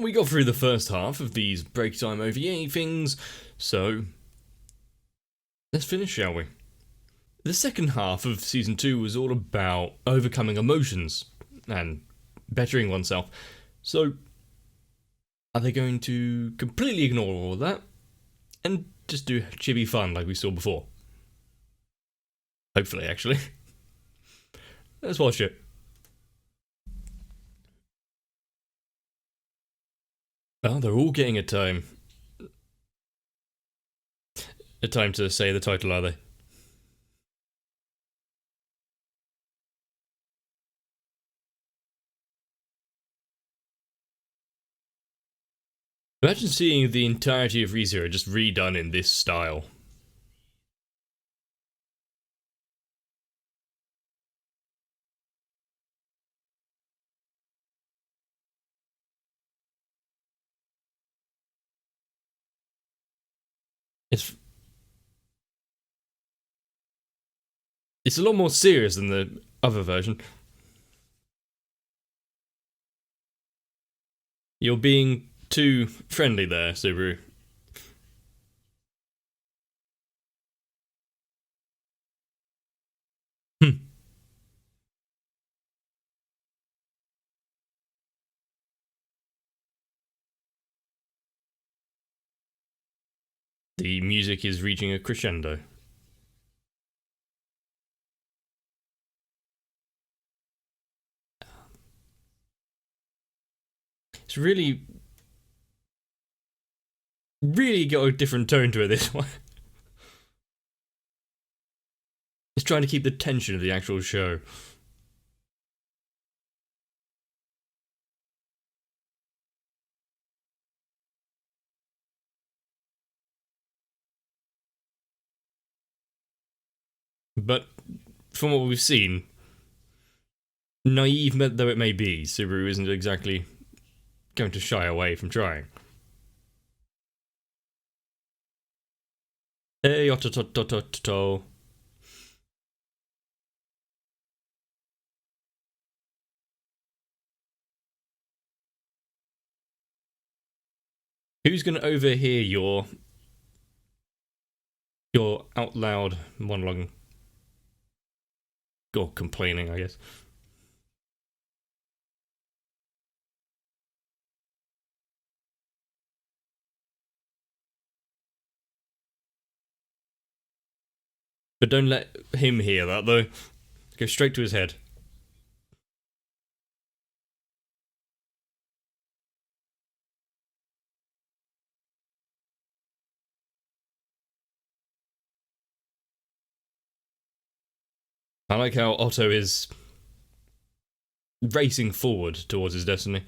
we got through the first half of these BreakTime OVA things, so let's finish, shall we? The second half of Season 2 was all about overcoming emotions and bettering oneself. So, are they going to completely ignore all of that and just do chibi fun like we saw before? Hopefully, actually. Let's watch it. Oh, they're all getting a time. A time to say the title, are they? Imagine seeing the entirety of ReZero just redone in this style. It's a lot more serious than the other version. You're being too friendly there, Subaru. Hmm. The music is reaching a crescendo. It's really got a different tone to it, this one. It's trying to keep the tension of the actual show. But from what we've seen, naive though it may be, Subaru isn't exactly going to shy away from trying. Hey, otototototo. Who's going to overhear your out loud monologue or complaining, I guess? But don't let him hear that, though. Go straight to his head. I like how Otto is racing forward towards his destiny.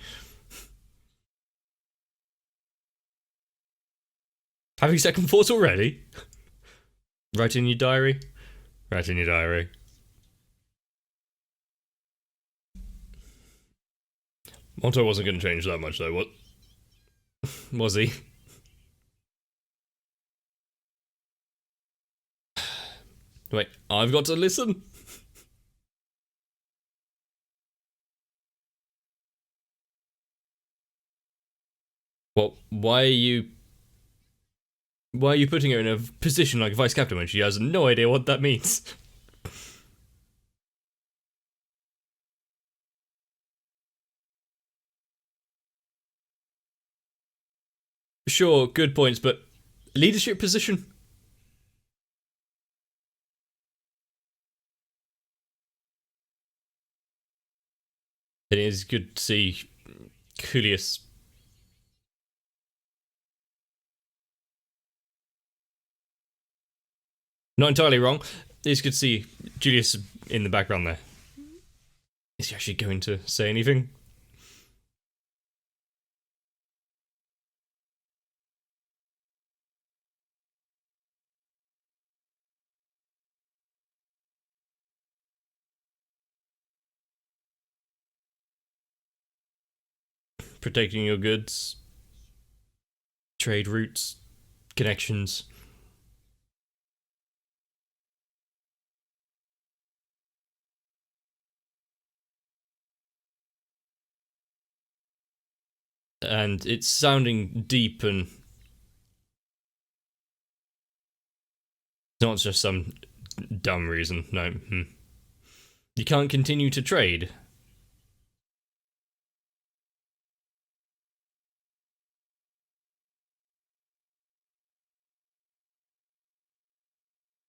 Having second thoughts already? Write in your diary? Write in your diary. Otto wasn't going to change that much, though, what? Was he? Wait, I've got to listen? Well, why are you putting her in a position like vice captain when she has no idea what that means? Sure, good points, but leadership position? It is good to see Julius. Not entirely wrong. It's good to see Julius in the background there. Is he actually going to say anything? Protecting your goods, trade routes, connections. And it's sounding deep and not just some dumb reason. No. You can't continue to trade.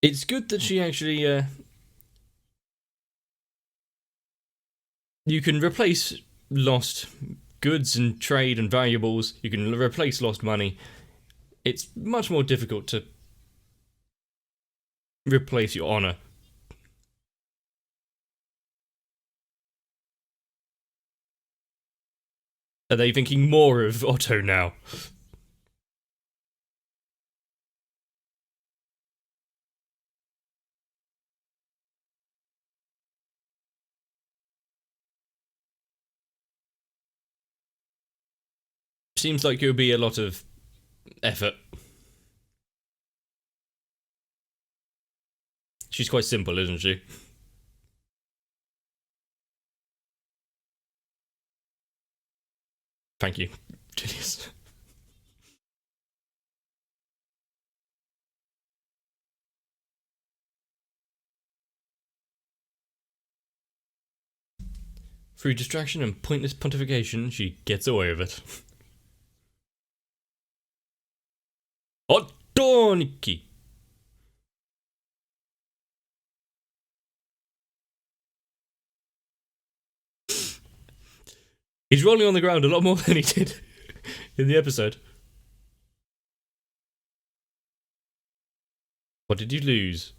It's good that she actually, you can replace lost goods and trade and valuables. You can replace lost money. It's much more difficult to replace your honor. Are they thinking more of Otto now? Seems like it would be a lot of effort. She's quite simple, isn't she? Thank you, Julius. Through distraction and pointless pontification, she gets away with it. Ottoniki! He's rolling on the ground a lot more than he did in the episode. What did you lose?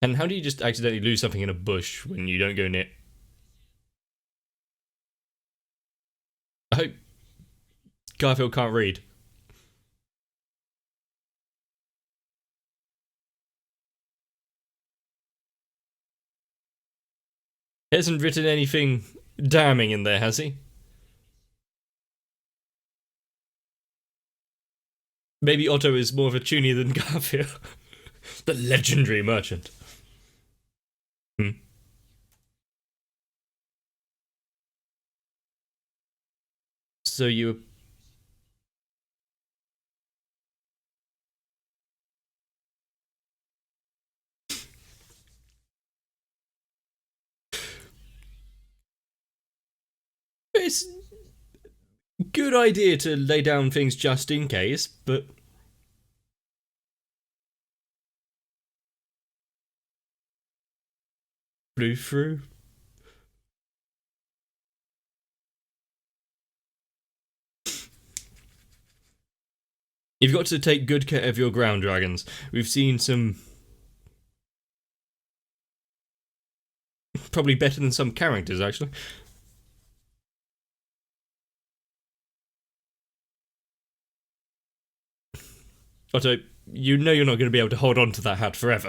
And how do you just accidentally lose something in a bush when you don't go near? I hope Garfield can't read. He hasn't written anything damning in there, has he? Maybe Otto is more of a tunie than Garfield. The legendary merchant. So you... It's a good idea to lay down things just in case, but... Blew through. You've got to take good care of your ground dragons. We've seen some... Probably better than some characters, actually. Otto, you know you're not going to be able to hold on to that hat forever.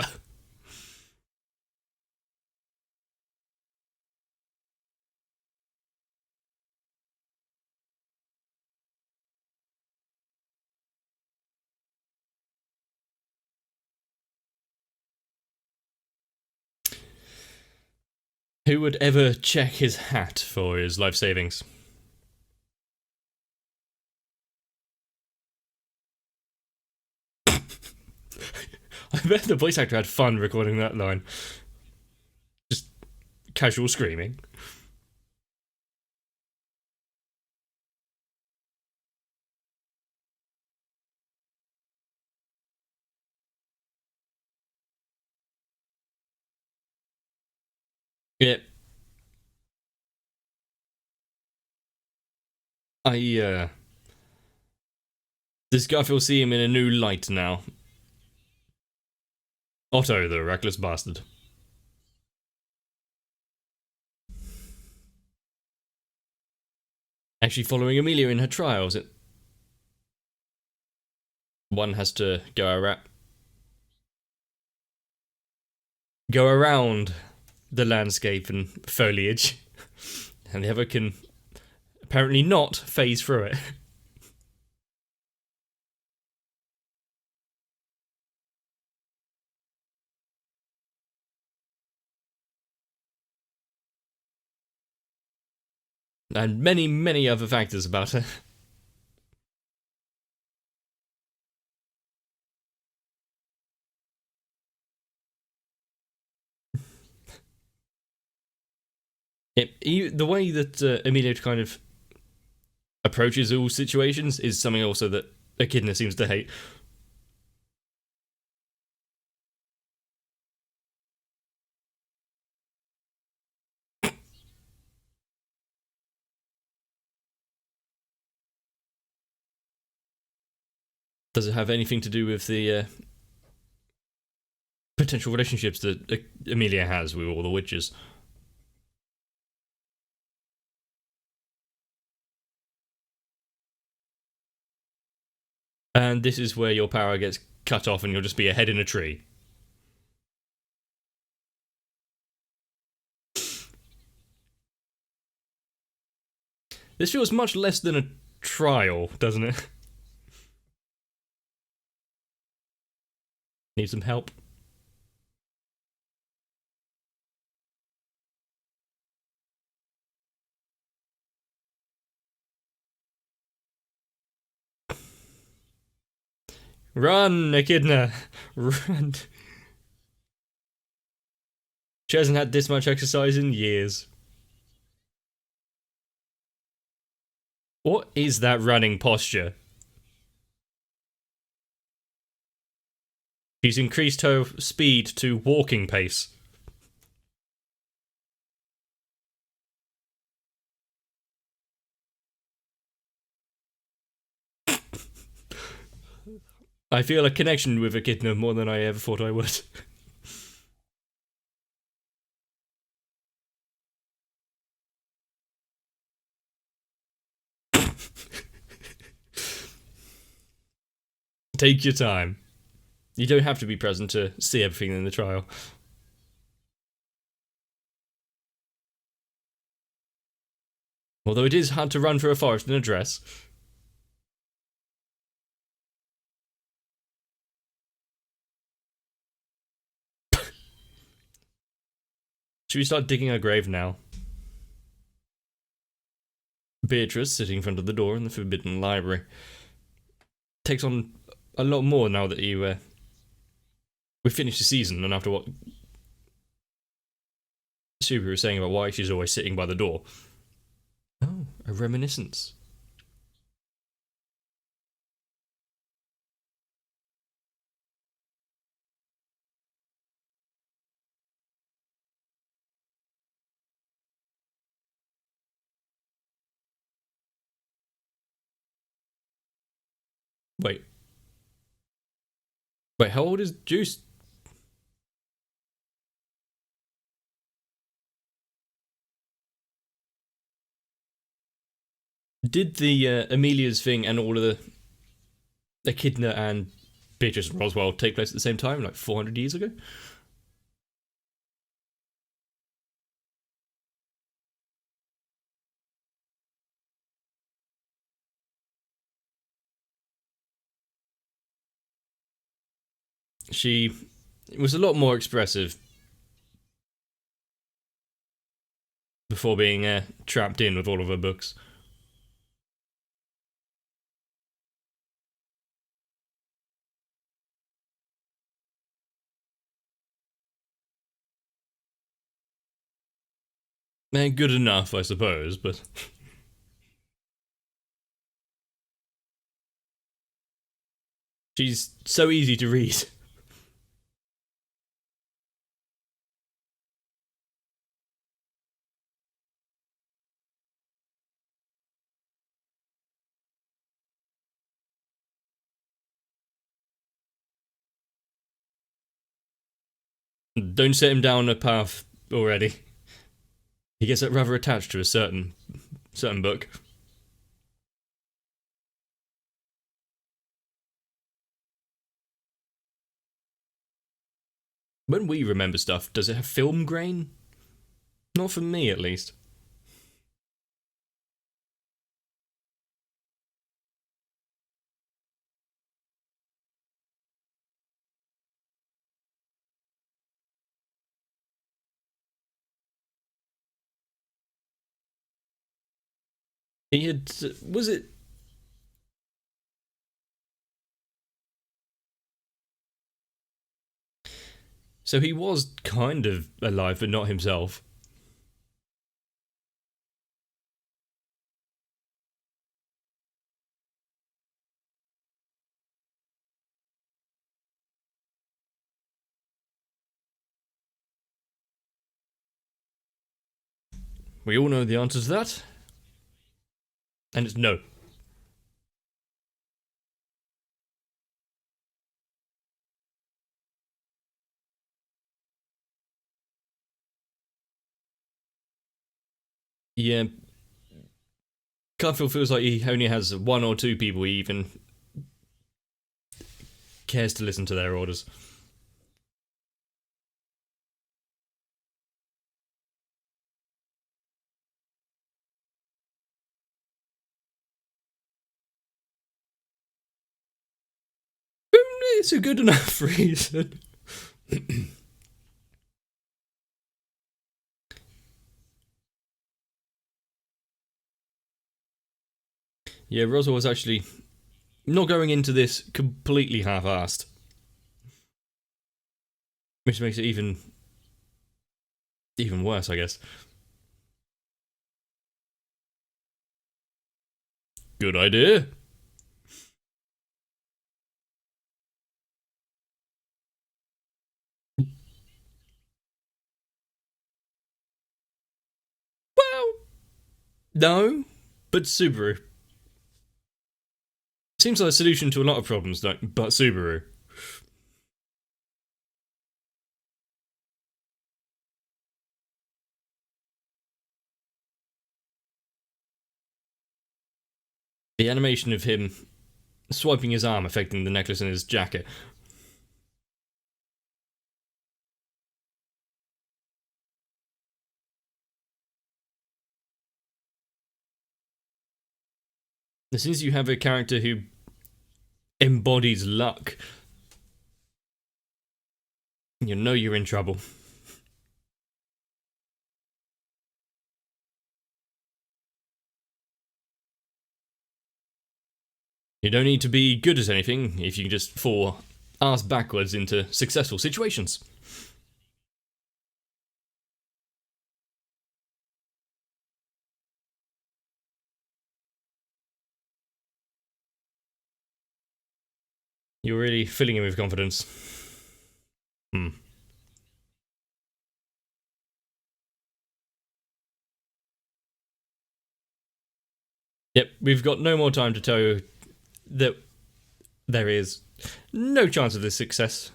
Who would ever check his hat for his life savings? I bet the voice actor had fun recording that line. Just casual screaming. Yeah. Does Garfield see him in a new light now? Otto, the reckless bastard. Actually following Amelia in her trials. One has to go around the landscape and foliage, and the other can apparently not phase through it. And many, many other factors about her. The way that Emilia kind of approaches all situations is something also that Echidna seems to hate. Does it have anything to do with the potential relationships that Emilia has with all the witches? And this is where your power gets cut off and you'll just be a head in a tree. This feels much less than a trial, doesn't it? Need some help? Run, Echidna! Run! She hasn't had this much exercise in years. What is that running posture? She's increased her speed to walking pace. I feel a connection with Echidna more than I ever thought I would. Take your time. You don't have to be present to see everything in the trial. Although it is hard to run through a forest in a dress. Should we start digging her grave now? Beatrice, sitting in front of the door in the Forbidden Library, takes on a lot more now that we finished the season, and after what Subi was saying about why she's always sitting by the door. Oh, a reminiscence. Wait. Wait, how old is Juice? Did the Amelia's thing and all of the Echidna and Beatrice and Roswell take place at the same time, like 400 years ago? She was a lot more expressive before being trapped in with all of her books. Good enough, I suppose, but she's so easy to read. Don't set him down a path already. He gets rather attached to a certain book. When we remember stuff, does it have film grain? Not for me, at least. He had. Was it. So he was kind of alive, but not himself. We all know the answer to that. And it's no. Yeah, Garfield feels like he only has one or two people he even cares to listen to their orders. It's a good enough reason. Yeah, Roswell was actually not going into this completely half-assed, which makes it even worse, I guess. Good idea. Well, no, but Subaru seems like a solution to a lot of problems, but Subaru. The animation of him swiping his arm affecting the necklace in his jacket. As soon as you have a character who embodies luck, you know you're in trouble. You don't need to be good at anything if you can just fall ass backwards into successful situations. You're really filling him with confidence. Hmm. Yep, we've got no more time to tell you that there is no chance of this success.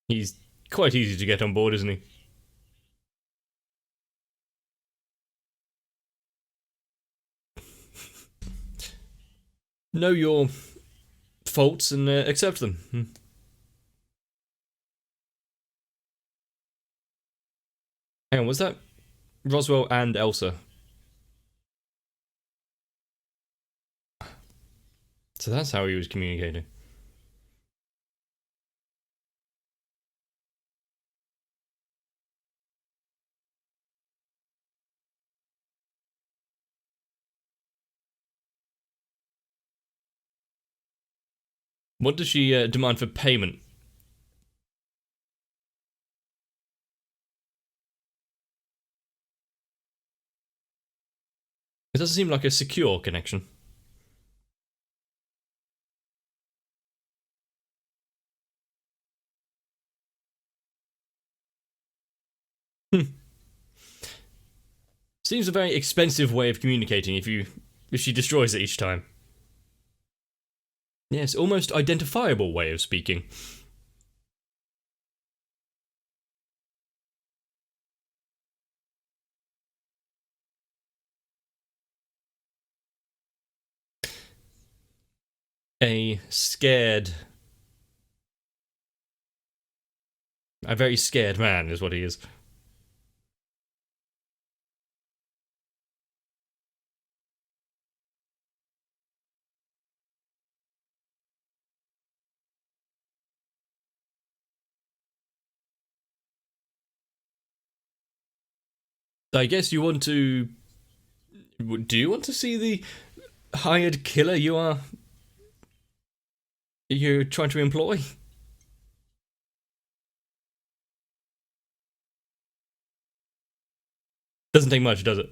He's quite easy to get on board, isn't he? Know your faults and accept them. Hang on, was that Roswell and Elsa? So that's how he was communicating. What does she demand for payment? It doesn't seem like a secure connection. Seems a very expensive way of communicating if she destroys it each time. Yes, almost identifiable way of speaking. A scared, a very scared man is what he is. I guess you want to... Do you want to see the hired killer you're trying to employ? Doesn't take much, does it?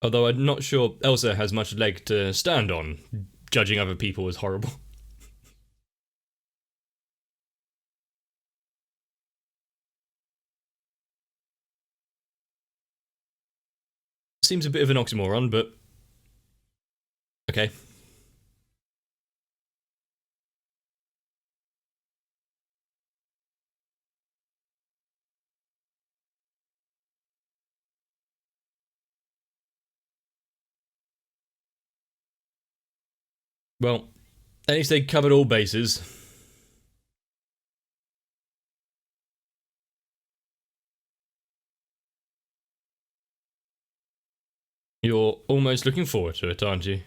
Although I'm not sure Elsa has much leg to stand on, judging other people as horrible. Seems a bit of an oxymoron, but... okay. Well, at least they covered all bases. You're almost looking forward to it, aren't you?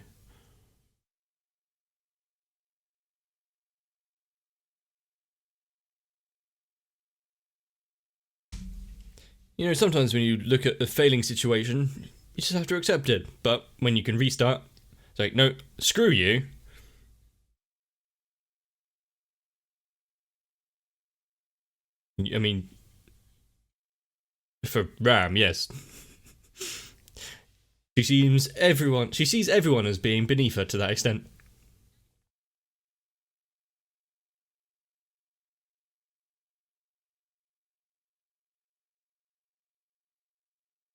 You know, sometimes when you look at a failing situation, you just have to accept it. But when you can restart, it's like, no, screw you. I mean, for Ram, yes. She sees everyone as being beneath her to that extent.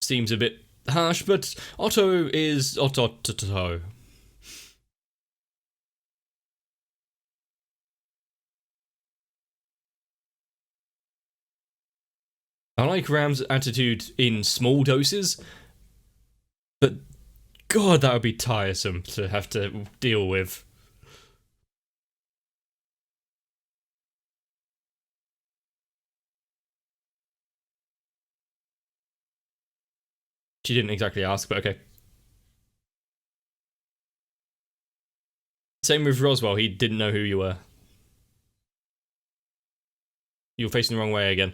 Seems a bit harsh, but Otto is Otto. I like Ram's attitude in small doses, but God, that would be tiresome to have to deal with. She didn't exactly ask, but okay. Same with Roswell, he didn't know who you were. You're facing the wrong way again.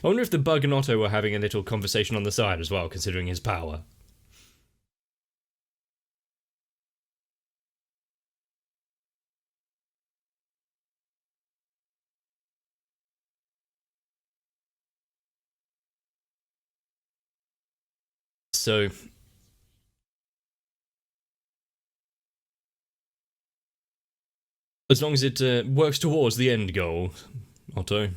I wonder if the bug and Otto were having a little conversation on the side as well, considering his power. So, as long as it works towards the end goal, Otto.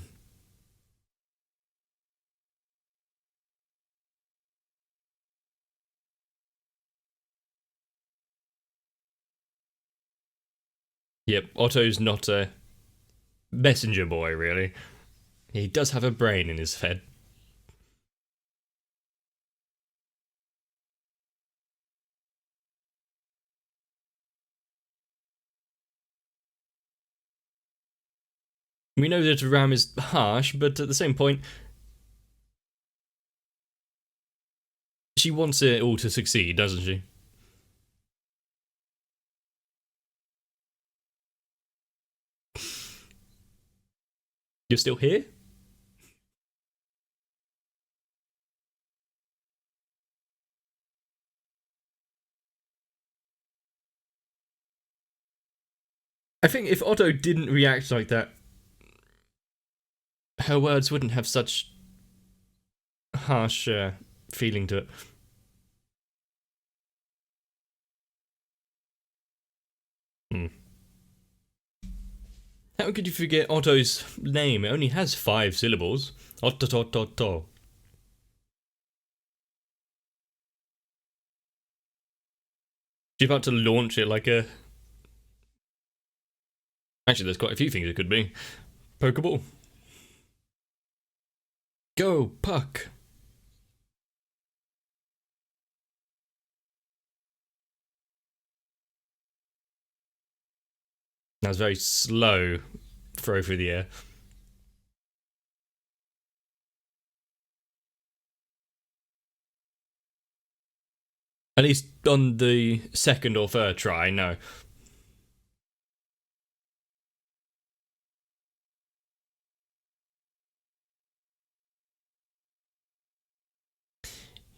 Yep, Otto's not a messenger boy, really. He does have a brain in his head. We know that Ram is harsh, but at the same point, she wants it all to succeed, doesn't she? You're still here? I think if Otto didn't react like that, her words wouldn't have such harsh feeling to it. Hmm. How could you forget Otto's name? It only has 5 syllables. Otto. She's about to launch it like a... Actually, there's quite a few things it could be. Pokeball. Go, Puck. That was very slow throw through the air. At least on the second or third try, no.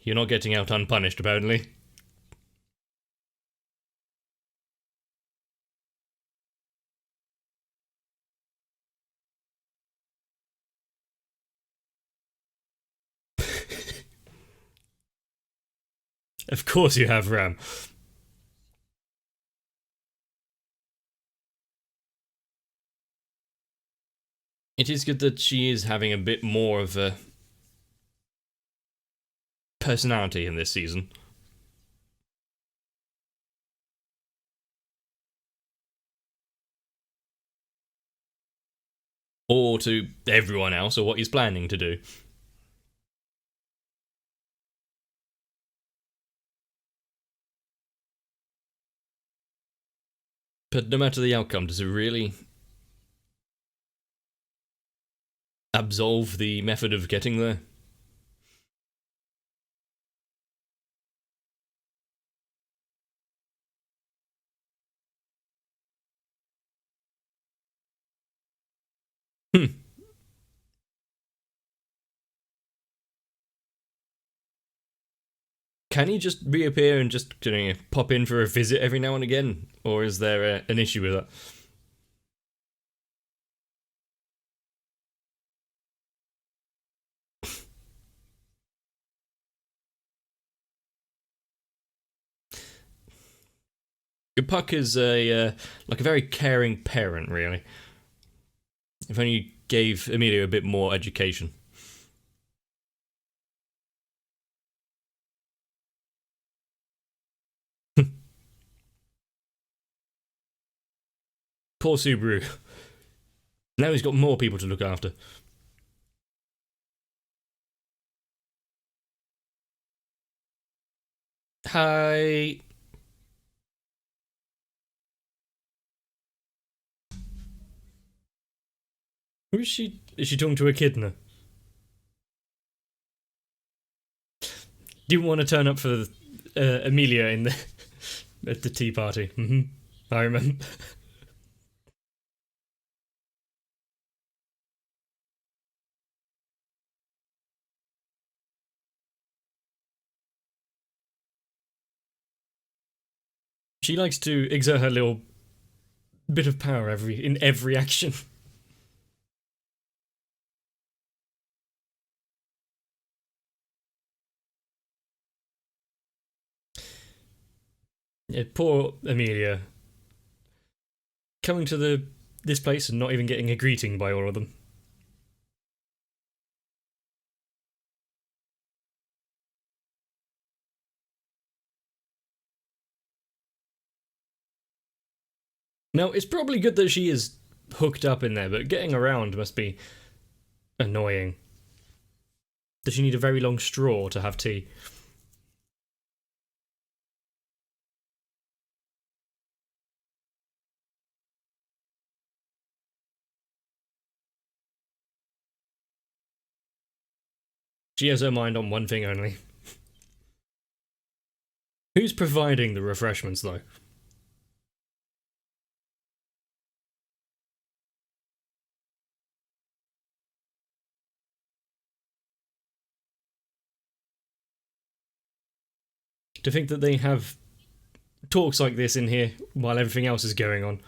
You're not getting out unpunished, apparently. Of course you have, Ram. It is good that she is having a bit more of a personality in this season. Or to everyone else, or what he's planning to do. But no matter the outcome, does it really absolve the method of getting there? Hmm. Can he just reappear and just pop in for a visit every now and again? Or is there an issue with that? Puck is like a very caring parent, really. If only you gave Amelia a bit more education. Poor Subaru. Now he's got more people to look after. Hi. Who is she? Is she talking to a kid now? Do you want to turn up for Amelia in the at the tea party? I remember. She likes to exert her little bit of power in every action. Yeah, poor Amelia coming to this place and not even getting a greeting by all of them. Now, it's probably good that she is hooked up in there, but getting around must be annoying. Does she need a very long straw to have tea? She has her mind on one thing only. Who's providing the refreshments, though? To think that they have talks like this in here while everything else is going on.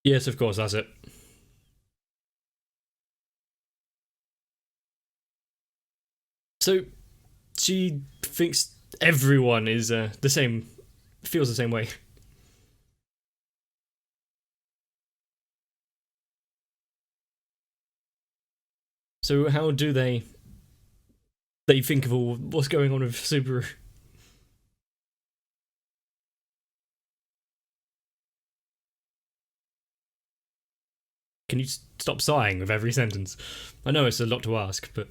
Yes, of course, that's it. So, she thinks everyone is the same, feels the same way. So, how do they think of all what's going on with Subaru? Can you stop sighing with every sentence? I know it's a lot to ask, but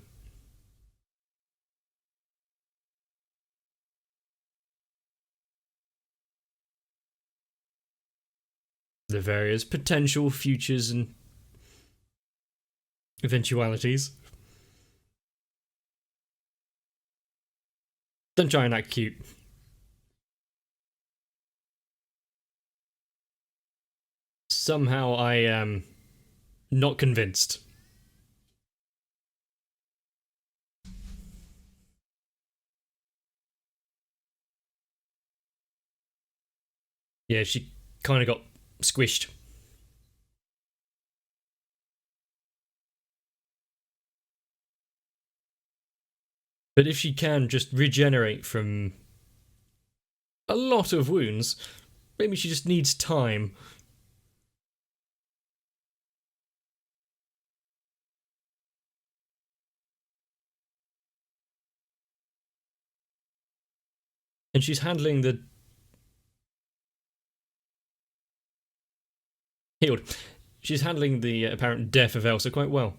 the various potential futures and eventualities. Don't try and act cute. Somehow I am not convinced. Yeah, she kind of got squished. But if she can just regenerate from a lot of wounds, maybe she just needs time. And she's handling the... Healed. She's handling the apparent death of Elsa quite well.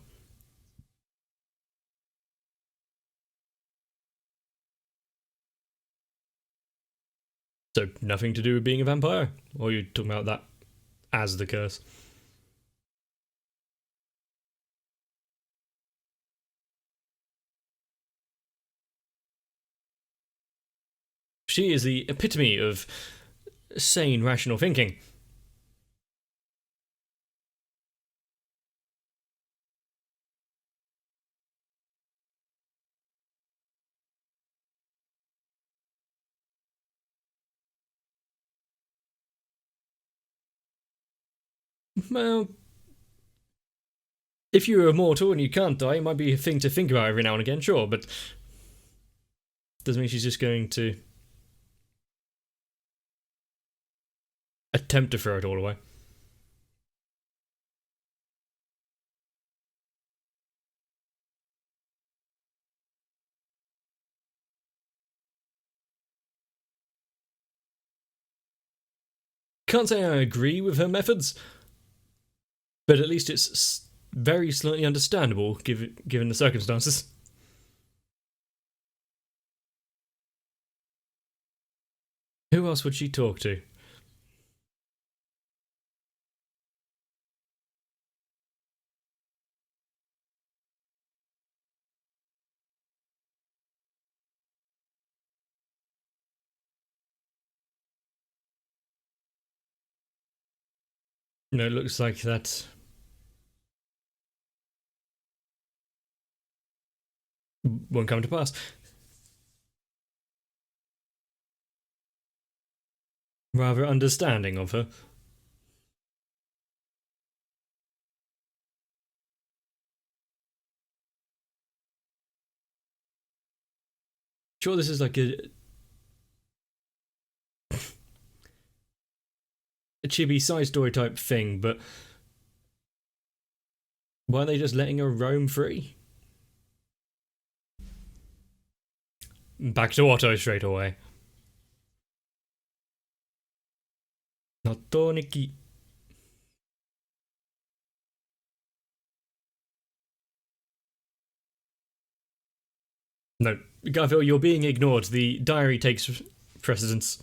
So, nothing to do with being a vampire? Or are you talking about that as the curse? She is the epitome of sane, rational thinking. Well, if you're immortal and you can't die, it might be a thing to think about every now and again, sure, but doesn't mean she's just going to attempt to throw it all away. Can't say I agree with her methods, but at least it's very slightly understandable given the circumstances. Who else would she talk to? It looks like that won't come to pass. Rather understanding of her. Sure, this is like a chibi side story type thing, but why are they just letting her roam free? Back to Otto straight away. Notoniki. No, Garfield, you're being ignored. The diary takes precedence.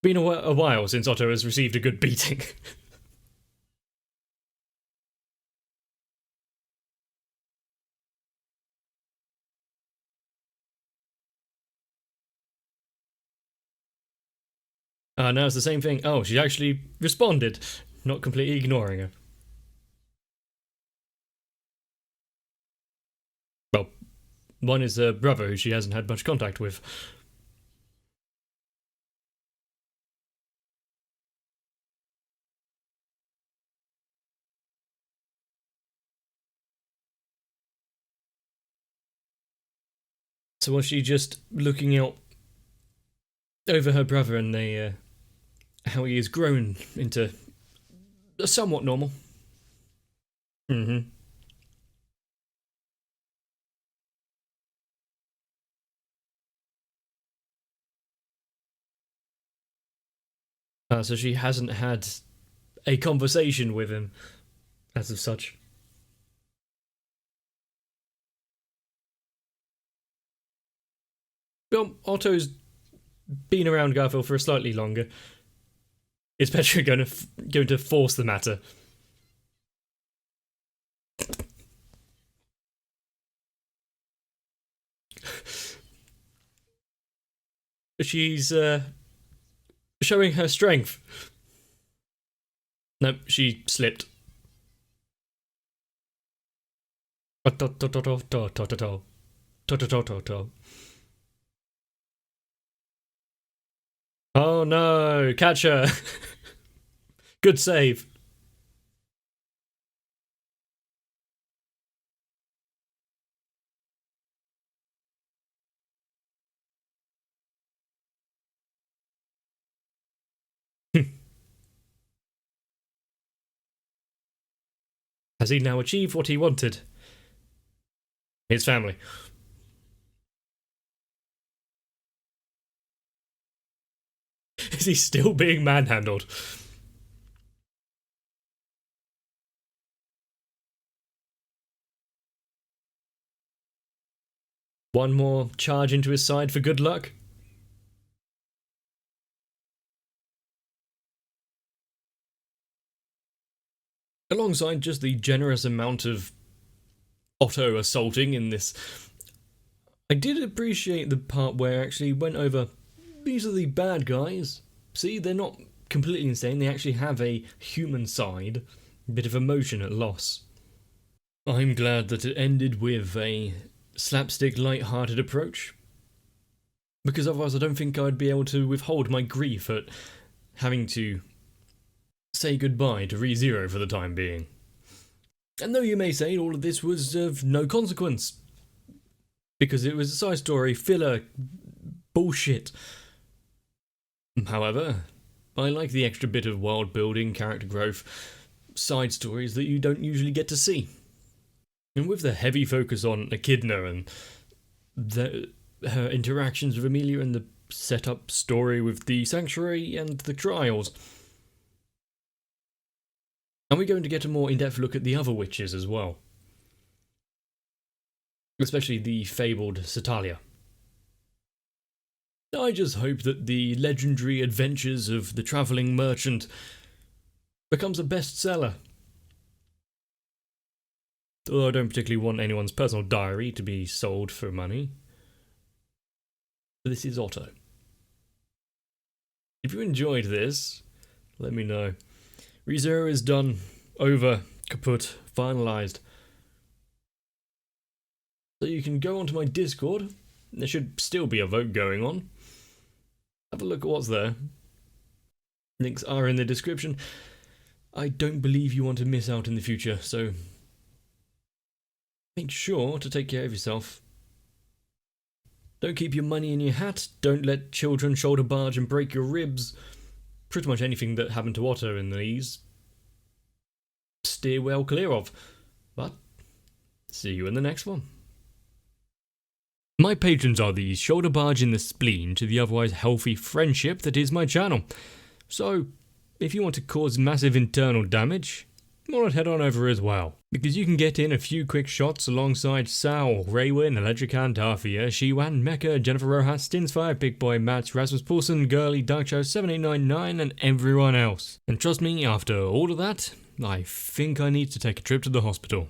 Been a while since Otto has received a good beating. Now it's the same thing. Oh, she actually responded, not completely ignoring her. Well, one is her brother, who she hasn't had much contact with. So was she just looking out over her brother and how he has grown into somewhat normal? Mm-hmm. So she hasn't had a conversation with him as of such. Well, Otto's been around Garfield for a slightly longer. Is Petra going to force the matter? She's showing her strength. Nope, she slipped. Oh no, catch her. Good save. Has he now achieved what he wanted? His family. Is he still being manhandled? One more charge into his side for good luck. Alongside just the generous amount of Otto assaulting in this, I did appreciate the part where I actually went over, these are the bad guys. See, they're not completely insane, they actually have a human side, a bit of emotion at loss. I'm glad that it ended with a slapstick, light-hearted approach, because otherwise I don't think I'd be able to withhold my grief at having to say goodbye to ReZero for the time being. And though you may say all of this was of no consequence, because it was a side story, filler, bullshit. However, I like the extra bit of world building, character growth, side stories that you don't usually get to see. And with the heavy focus on Echidna and her interactions with Amelia and the set-up story with the Sanctuary and the Trials, and we're going to get a more in-depth look at the other witches as well. Especially the fabled Satalia. I just hope that the legendary adventures of the travelling merchant becomes a bestseller. Although I don't particularly want anyone's personal diary to be sold for money. But this is Otto. If you enjoyed this, let me know. ReZero is done, over, kaput, finalised. So you can go onto my Discord. There should still be a vote going on. Have a look at what's there. Links are in the description. I don't believe you want to miss out in the future, so make sure to take care of yourself. Don't keep your money in your hat. Don't let children shoulder barge and break your ribs. Pretty much anything that happened to Otto in these, steer well clear of. But see you in the next one. My patrons are the shoulder barge in the spleen to the otherwise healthy friendship that is my channel. So, if you want to cause massive internal damage, why not head on over as well? Because you can get in a few quick shots alongside Sal, Raywin, Electrican, Darthia, Shiwan, Mecha, Jennifer Rojas, Stinsfire, Big Boy, Mats, Rasmus Poulsen, Girly, Darkshow, 7899 and everyone else. And trust me, after all of that, I think I need to take a trip to the hospital.